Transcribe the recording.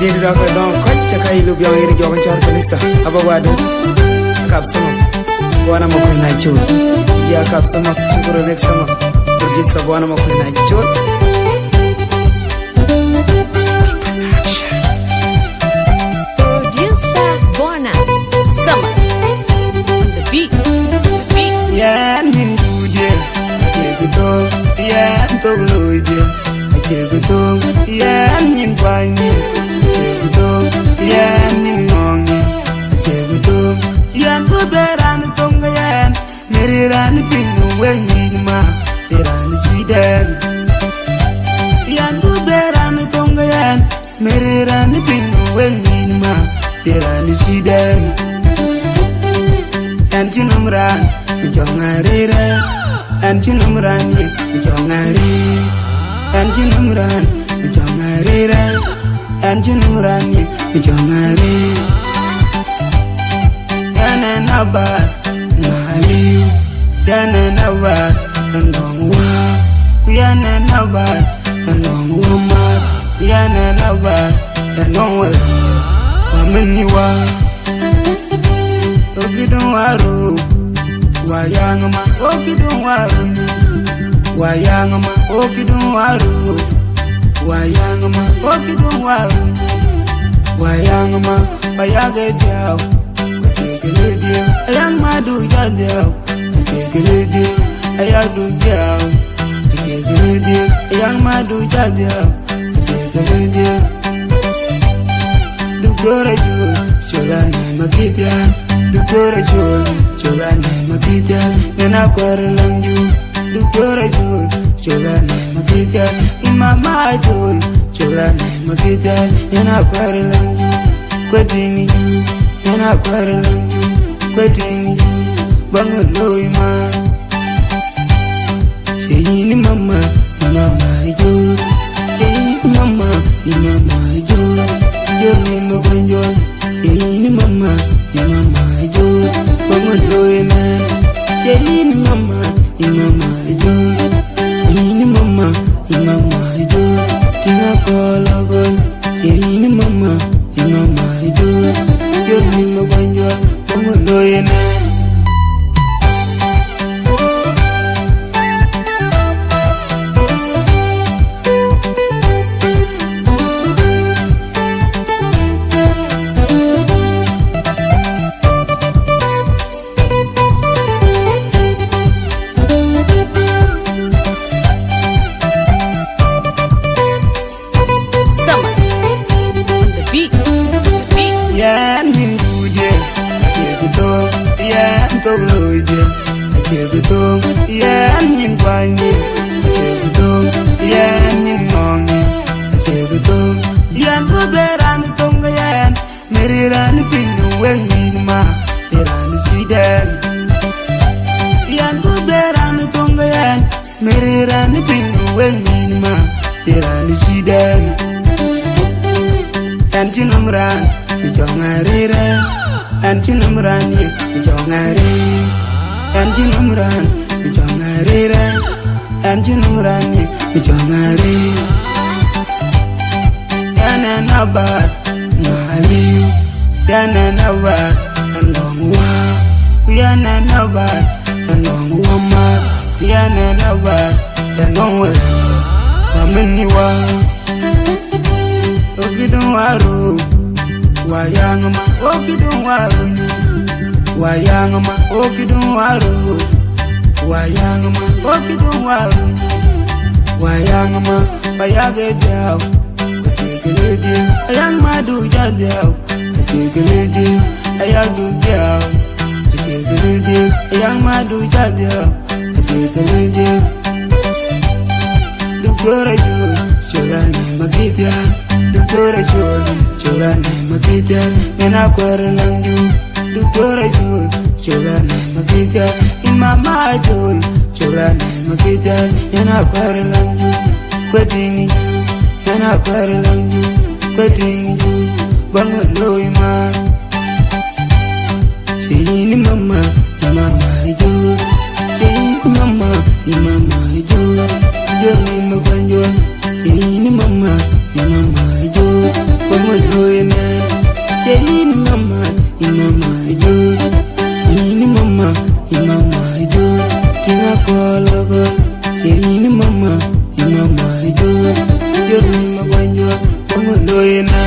diri da ko don ko ta kai lu biyo iri jogan char kanisa abawado kap sama wana mo ko na chul ya kap sama chukuro nek sama di sabwana mo ko na chul producer Bona Sama on the beat ya nin duje ake gudo ya to loide ake gudo ya nin kwani ake gudo ya nin nongi ake gudo ya to beran tonga ya meriran pinu wengi ma beran siden ya to beran tonga ya meriran pinu wengi ma beran siden and jinumran Jongare, and Jinumran, Jongare, and Jinumran, Jongare, and Jinumran, Jongare, Yananaba, Nali, Yananaba, and Longwa, Yananaba, and Longwa, Yananaba, and Longwa, Wamaniwa, Ogidon Wayangama, okidun waru. Wayangama, okidun waru. Wayangama, okidun waru. Wayangama, bayaga diao. Wategele diao, ayang madu jadiao. Wategele diao, ayadu diao. Wategele diao, ayang madu jadiao. Wategele diao. Dukore jul, sholana makitia. Dukore jul. Chola na makita, nena kwarlanju. Dukore jul, chola na makita. Imama jul, chola na makita, nena kwarlanju. Kwetingi ju, nena kwarlanju. Kwetingi ju, bangalo ima. Sheyini mama, imama jul. Sheyini mama, imama jul. Joni mokwenjol, sheyini mama, imama jul. Bangaloy man, Jayini mama, imama ijo. Jayini mama, imama ijo. Tinga kolagon, Jayini mama, imama ijo. Yoni mabanjo, bangaloy man. Anjinumran, Jongare, Anjinumran, Jongare, Anjinumran, Jongare, Anjinumran, Jongare, Yananaba, Nali, Yananaba, and Longwa, Yananaba, and Longwa, Yananaba, and Longwa, Wamaniwa. Okidun waru, wayangama, okidun waru. Wayangama, okidun waru. Wayangama, okidun waru. Wayangama, bayaga diao. Wategele diao, ayang madu jadiao. Wategele diao, ayadu diao. Wategele diao, ayang madu jadiao. Wategele diao. Dukore jul, sholana magitia. Dukore jul, chola na makita, nena kwarlanju. Dukore jul, chola na makita. Imama jul, chola na makita, nena kwarlanju. Kwetingi ju, nena kwarlanju. Kwetingi ju, bangalo ima. Sheyini mama, imama jul. Sheyini mama, imama jul. Joni mokwenjol, sheyini mama, imama jul. Bangoloyena Jayini mama ido Yini mama ido Kinga kologo Jayini mama ido Yorni magwanyo Bangoloyena